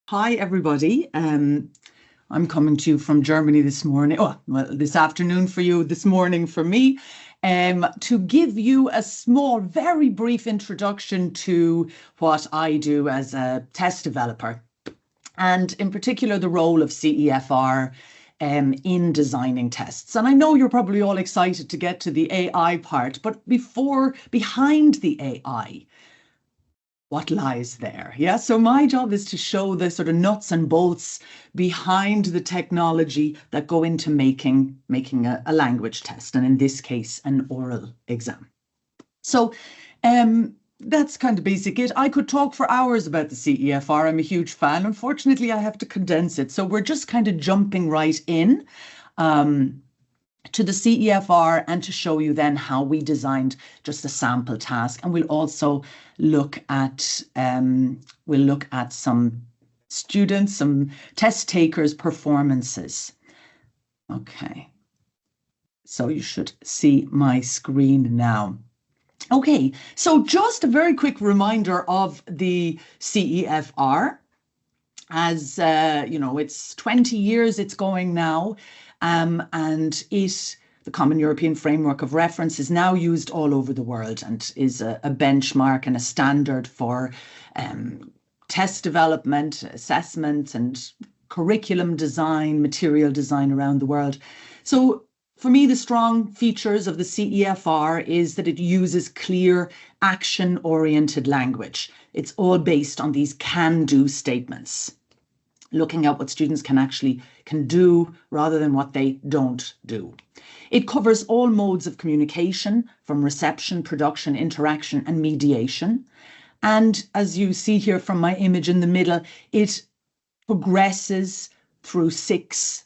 Hi, everybody. I'm coming to you from Germany this morning. Oh, well, this afternoon for you, this morning for me, to give you a small, very brief introduction to what I do as a test developer, and in particular, the role of CEFR in designing tests. And I know you're probably all excited to get to the AI part, but behind the AI, what lies there? Yeah, so my job is to show the sort of nuts and bolts behind the technology that go into making a language test, and in this case, an oral exam. So that's kind of basic it. I could talk for hours about the CEFR. I'm a huge fan. Unfortunately, I have to condense it. So we're just kind of jumping right in. To the CEFR and to show you then how we designed just a sample task. And we'll also look at some students, some test takers' performances. Okay, so you should see my screen now. Okay, so just a very quick reminder of the CEFR. As you know, it's 20 years it's going now. And the Common European Framework of Reference is now used all over the world and is a benchmark and a standard for test development, assessment, and curriculum design, material design around the world. So for me, the strong features of the CEFR is that it uses clear, action-oriented language. It's all based on these can-do statements, looking at what students can do rather than what they don't do. It covers all modes of communication, from reception, production, interaction, and mediation. And as you see here from my image in the middle, it progresses through six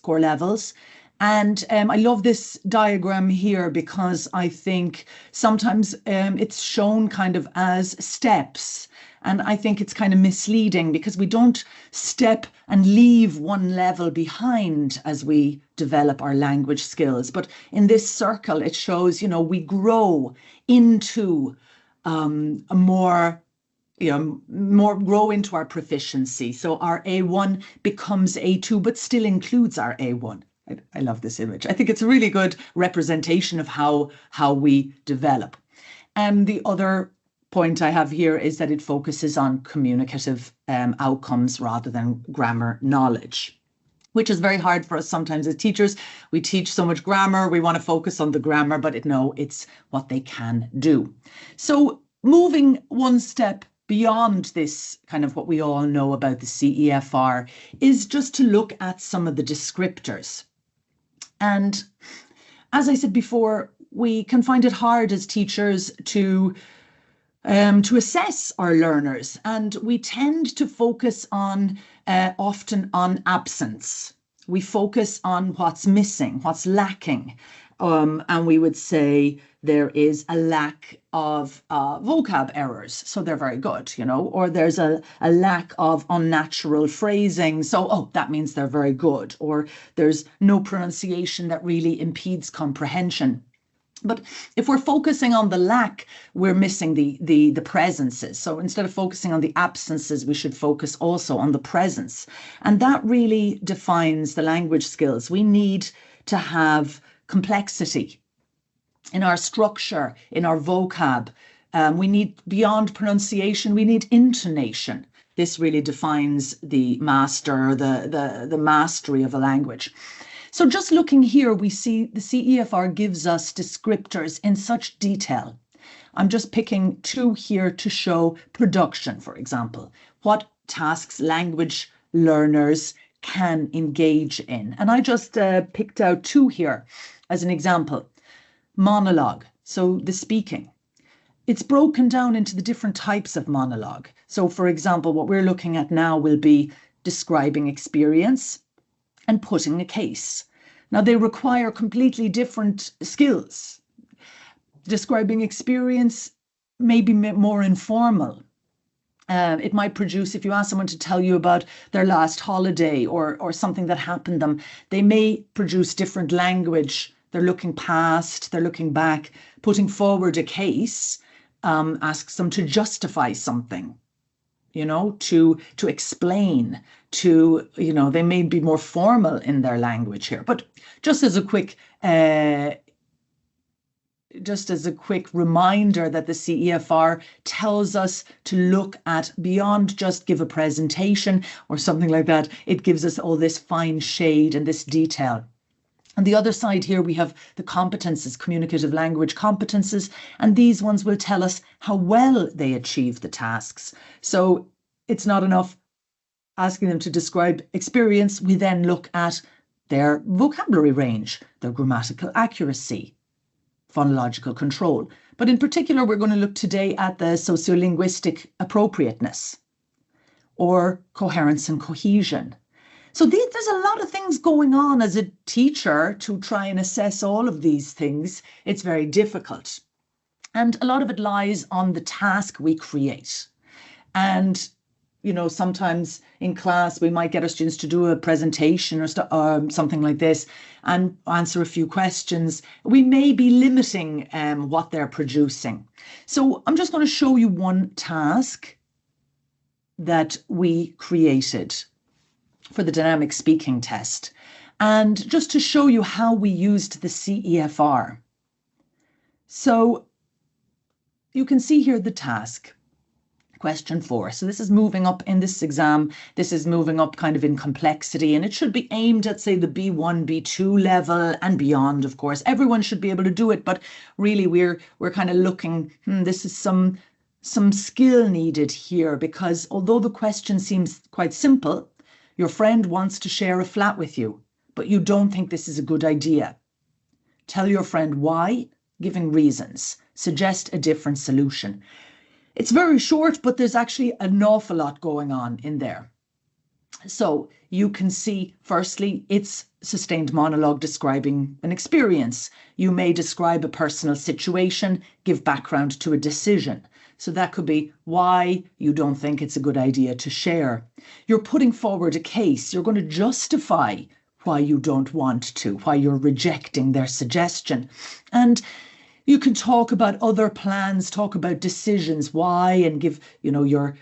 core levels. And I love this diagram here because I think sometimes it's shown kind of as steps. And I think it's kind of misleading because we don't step and leave one level behind as we develop our language skills. But in this circle, it shows, we grow into more grow into our proficiency. So our A1 becomes A2, but still includes our A1. I love this image. I think it's a really good representation of how we develop. And the other point I have here is that it focuses on communicative outcomes rather than grammar knowledge, which is very hard for us sometimes as teachers. We teach so much grammar, we want to focus on the grammar, but it's what they can do. So moving one step beyond this, kind of what we all know about the CEFR, is just to look at some of the descriptors. And as I said before, we can find it hard as teachers to assess our learners, and we tend to focus often on absence. We focus on what's missing, what's lacking, and we would say there is a lack of vocab errors, so they're very good, or there's a lack of unnatural phrasing, so that means they're very good, or there's no pronunciation that really impedes comprehension. But if we're focusing on the lack, we're missing the presences. So instead of focusing on the absences, we should focus also on the presence. And that really defines the language skills. We need to have complexity in our structure, in our vocab. We need, beyond pronunciation, we need intonation. This really defines the mastery of a language. So just looking here, we see the CEFR gives us descriptors in such detail. I'm just picking two here to show production, for example, what tasks language learners can engage in. And I just picked out two here as an example. Monologue, so the speaking. It's broken down into the different types of monologue. So for example, what we're looking at now will be describing experience and putting a case. Now, they require completely different skills. Describing experience may be more informal. It might produce, if you ask someone to tell you about their last holiday or something that happened to them, they may produce different language. They're looking past, they're looking back. Putting forward a case asks them to justify something. to explain, they may be more formal in their language here. But just as a quick reminder that the CEFR tells us to look at beyond just give a presentation or something like that. It gives us all this fine shade and this detail. On the other side here, we have the competences, communicative language competences, and these ones will tell us how well they achieve the tasks. So it's not enough asking them to describe experience. We then look at their vocabulary range, their grammatical accuracy, phonological control. But in particular, we're going to look today at the sociolinguistic appropriateness or coherence and cohesion. So there's a lot of things going on as a teacher to try and assess all of these things. It's very difficult. And a lot of it lies on the task we create. And, sometimes in class, we might get our students to do a presentation or something like this and answer a few questions. We may be limiting what they're producing. So I'm just going to show you one task that we created for the dynamic speaking test, and just to show you how we used the CEFR. So you can see here the task, question 4. So this is moving up in this exam. This is moving up kind of in complexity, and it should be aimed at, say, the B1, B2 level and beyond, of course. Everyone should be able to do it, but really we're kind of looking, this is some skill needed here, because although the question seems quite simple, your friend wants to share a flat with you, but you don't think this is a good idea. Tell your friend why, giving reasons. Suggest a different solution. It's very short, but there's actually an awful lot going on in there. So you can see, firstly, it's sustained monologue describing an experience. You may describe a personal situation, give background to a decision. So that could be why you don't think it's a good idea to share. You're putting forward a case. You're going to justify why you don't want to, why you're rejecting their suggestion. And you can talk about other plans, talk about decisions, why, and give, your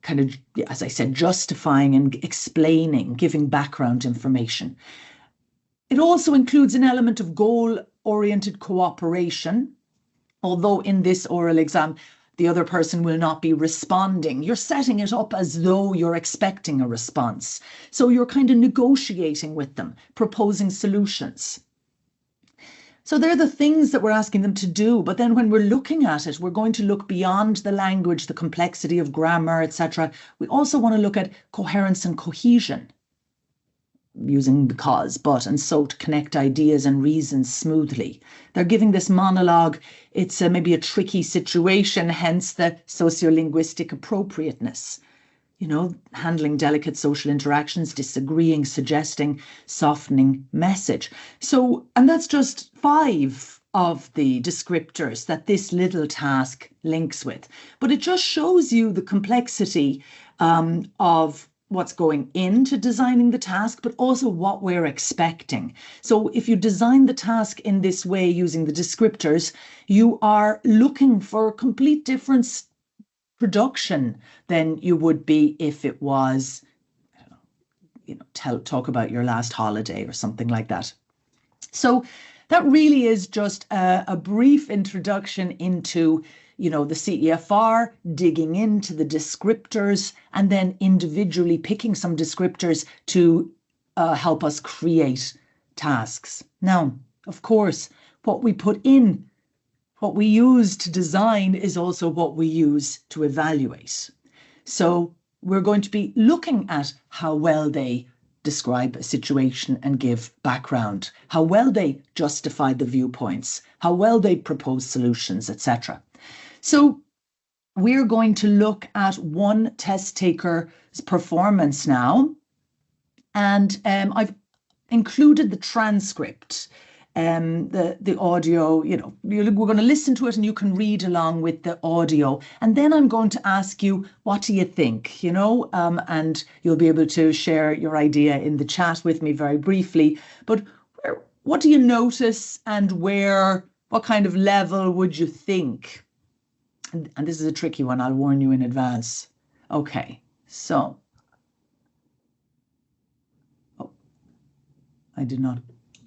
kind of, as I said, justifying and explaining, giving background information. It also includes an element of goal-oriented cooperation, although in this oral exam, the other person will not be responding. You're setting it up as though you're expecting a response. So you're kind of negotiating with them, proposing solutions. So they're the things that we're asking them to do. But then when we're looking at it, we're going to look beyond the language, the complexity of grammar, etc. We also want to look at coherence and cohesion, using because, but, and so to connect ideas and reasons smoothly. They're giving this monologue. It's maybe a tricky situation, hence the sociolinguistic appropriateness. Handling delicate social interactions, disagreeing, suggesting, softening message. So, and that's just 5 of the descriptors that this little task links with. But it just shows you the complexity of what's going into designing the task, but also what we're expecting. So if you design the task in this way using the descriptors, you are looking for a complete different production than you would be if it was, talk about your last holiday or something like that. So that really is just a brief introduction into the CEFR, digging into the descriptors, and then individually picking some descriptors to help us create tasks. Now, of course, what we put in, what we use to design is also what we use to evaluate. So we're going to be looking at how well they describe a situation and give background, how well they justify the viewpoints, how well they propose solutions, etc. So we're going to look at one test taker's performance now, and I've included the transcript, the audio. We're going to listen to it and you can read along with the audio, and then I'm going to ask you, what do you think? And you'll be able to share your idea in the chat with me very briefly. But what do you notice, and what kind of level would you think? And this is a tricky one, I'll warn you in advance. Okay, so, oh, I did not.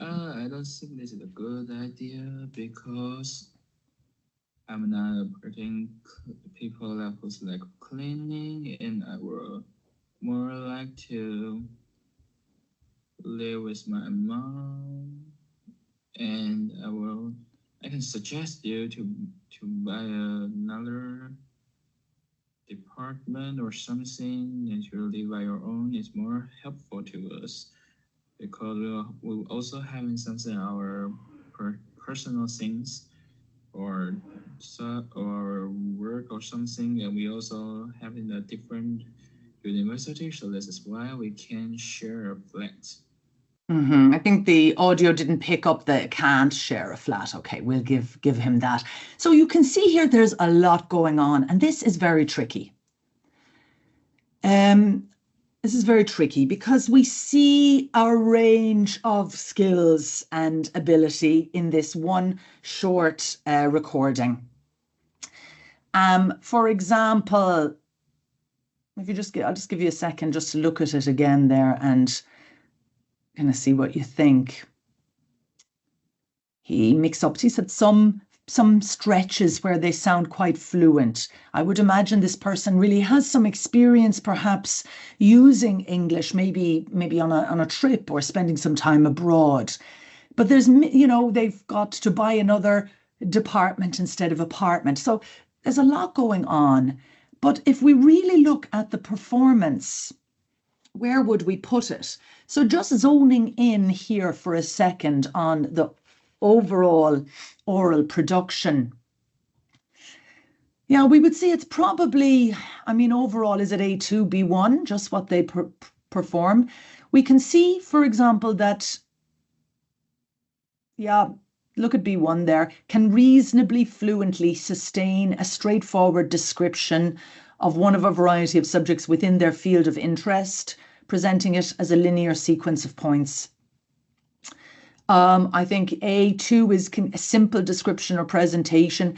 I don't think this is a good idea because I'm not a person people that who's like cleaning, and I will more like to live with my mom, and I can suggest you to buy another department or something and to live by your own is more helpful to us because we're also having something our personal things or or work or something, and we also having a different university, so this is why we can share a flat. I think the audio didn't pick up the can't share a flat. Okay, we'll give him that. So you can see here there's a lot going on, and this is very tricky. This is very tricky because we see a range of skills and ability in this one short recording. For example, if you I'll just give you a second just to look at it again there and kind of see what you think. He said some stretches where they sound quite fluent. I would imagine this person really has some experience, perhaps using English, maybe on a trip or spending some time abroad. But they've got to buy another department instead of apartment. So there's a lot going on. But if we really look at the performance, where would we put it? So just zoning in here for a second on the overall oral production. Yeah, we would say it's probably, overall, is it A2, B1, just what they perform? We can see, for example, that, yeah, look at B1 there, can reasonably fluently sustain a straightforward description of one of a variety of subjects within their field of interest, presenting it as a linear sequence of points. I think A2 is a simple description or presentation.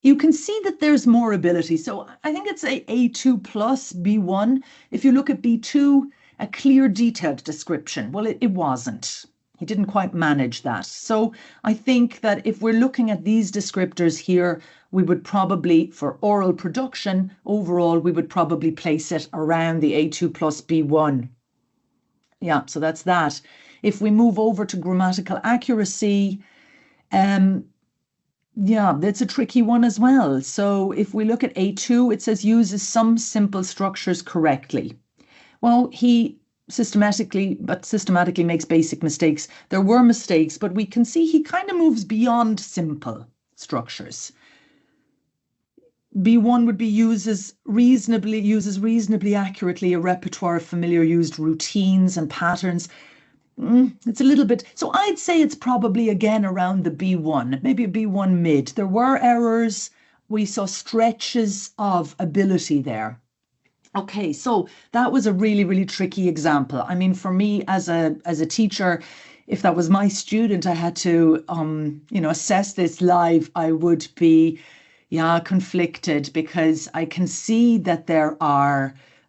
You can see that there's more ability. So I think it's A2 plus B1. If you look at B2, a clear, detailed description. Well, it wasn't. He didn't quite manage that. So I think that if we're looking at these descriptors here, we would probably, for oral production, overall, we would probably place it around the A2 plus B1. Yeah, so that's that. If we move over to grammatical accuracy, yeah, that's a tricky one as well. So if we look at A2, it says uses some simple structures correctly. Well, he systematically makes basic mistakes. There were mistakes, but we can see he kind of moves beyond simple structures. B1 would be uses reasonably accurately a repertoire of familiar used routines and patterns. It's a little bit, so I'd say it's probably again around the B1, maybe a B1 mid. There were errors. We saw stretches of ability there. Okay, so that was a really, really tricky example. I mean, for me as a teacher, if that was my student, I had to, assess this live, I would be, conflicted because I can see that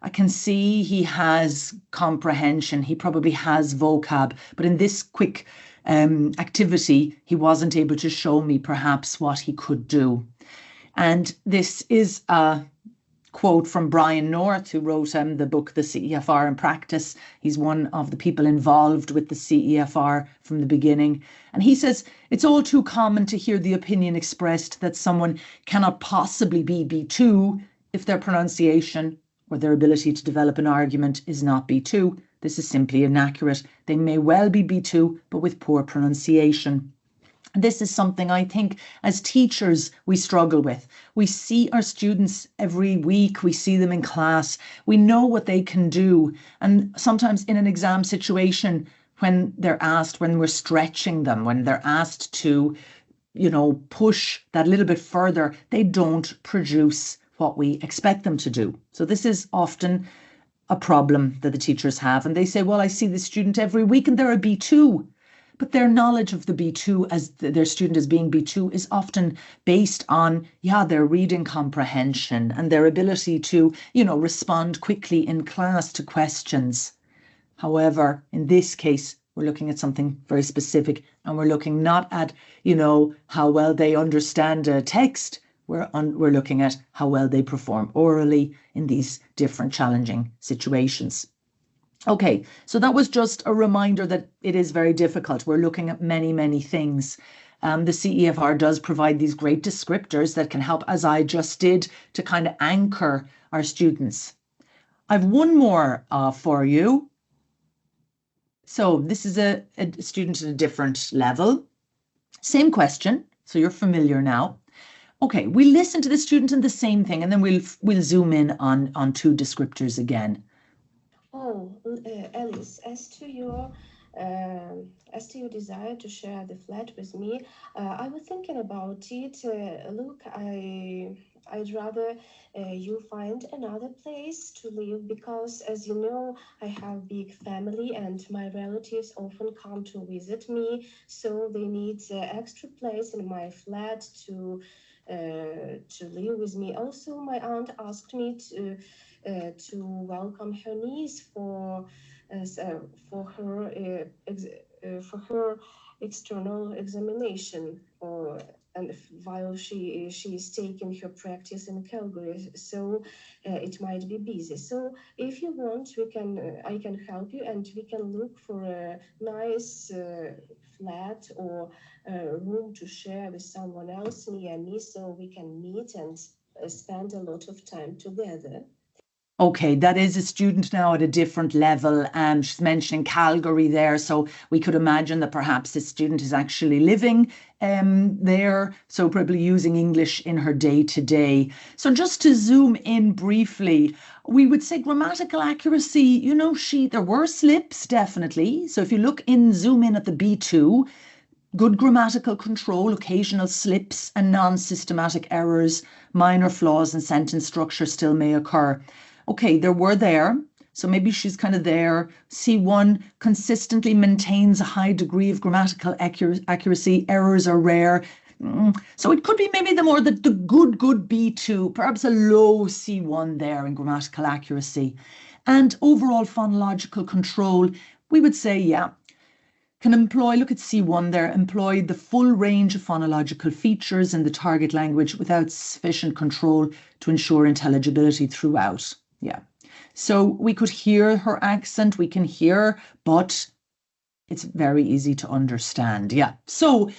I can see he has comprehension. He probably has vocab, but in this quick activity, he wasn't able to show me perhaps what he could do. And this is a quote from Brian North, who wrote the book, The CEFR in Practice. He's one of the people involved with the CEFR from the beginning. And he says, it's all too common to hear the opinion expressed that someone cannot possibly be B2 if their pronunciation or their ability to develop an argument is not B2. This is simply inaccurate. They may well be B2, but with poor pronunciation. This is something I think as teachers we struggle with. We see our students every week. We see them in class. We know what they can do. And sometimes in an exam situation, when we're stretching them, when they're asked to, push that little bit further, they don't produce what we expect them to do. So this is often a problem that the teachers have. And they say, well, I see the student every week and they're a B2. but their knowledge of the B2 as their student as being B2 is often based on, their reading comprehension and their ability to, respond quickly in class to questions. However, in this case, we're looking at something very specific, and we're looking not at, how well they understand a text. We're looking at how well they perform orally in these different challenging situations. Okay, so that was just a reminder that it is very difficult. We're looking at many, many things. The CEFR does provide these great descriptors that can help, as I just did, to kind of anchor our students. I've one more for you. So this is a student at a different level. Same question, so you're familiar now. Okay, we listen to the student and the same thing, and then we'll zoom in on two descriptors again. Oh, Alice, as to your desire to share the flat with me, I was thinking about it. Look, I'd rather you find another place to live because, as you know, I have big family and my relatives often come to visit me, so they need extra place in my flat to live with me. Also, my aunt asked me to welcome her niece for her external examination, and while she is taking her practice in Calgary, so it might be busy. So if you want, I can help you, and we can look for a nice flat or room to share with someone else near me, so we can meet and spend a lot of time together. Okay, that is a student now at a different level. She's mentioning Calgary there, so we could imagine that perhaps this student is actually living there, so probably using English in her day-to-day. So just to zoom in briefly, we would say grammatical accuracy, there were slips, definitely. So if you zoom in at the B2, good grammatical control, occasional slips and non-systematic errors, minor flaws in sentence structure still may occur. Okay, there were there. So maybe she's kind of there. C1 consistently maintains a high degree of grammatical accuracy. Errors are rare. So it could be maybe the good B2, perhaps a low C1 there in grammatical accuracy. And overall phonological control, we would say, can employ, look at C1 there, employ the full range of phonological features in the target language without sufficient control to ensure intelligibility throughout. So we could hear her accent, we can hear, but it's very easy to understand. So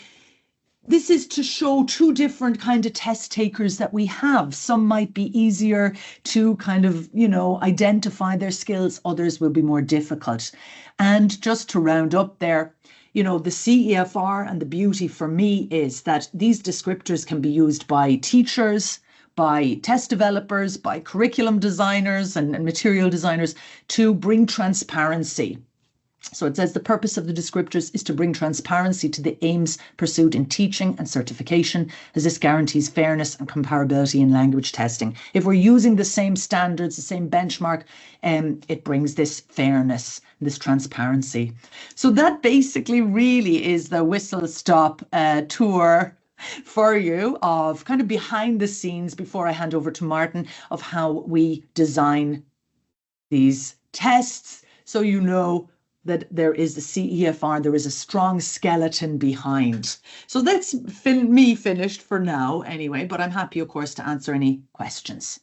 this is to show two different kind of test takers that we have. Some might be easier to kind of, identify their skills. Others will be more difficult. And just to round up there, the CEFR and the beauty for me is that these descriptors can be used by teachers, by test developers, by curriculum designers and material designers to bring transparency. So it says the purpose of the descriptors is to bring transparency to the aims pursued in teaching and certification, as this guarantees fairness and comparability in language testing. If we're using the same standards, the same benchmark, it brings this fairness, this transparency. So that basically really is the whistle-stop tour for you of kind of behind the scenes before I hand over to Martin of how we design these tests. So you know that there is the CEFR, there is a strong skeleton behind. So that's me finished for now anyway, but I'm happy, of course, to answer any questions.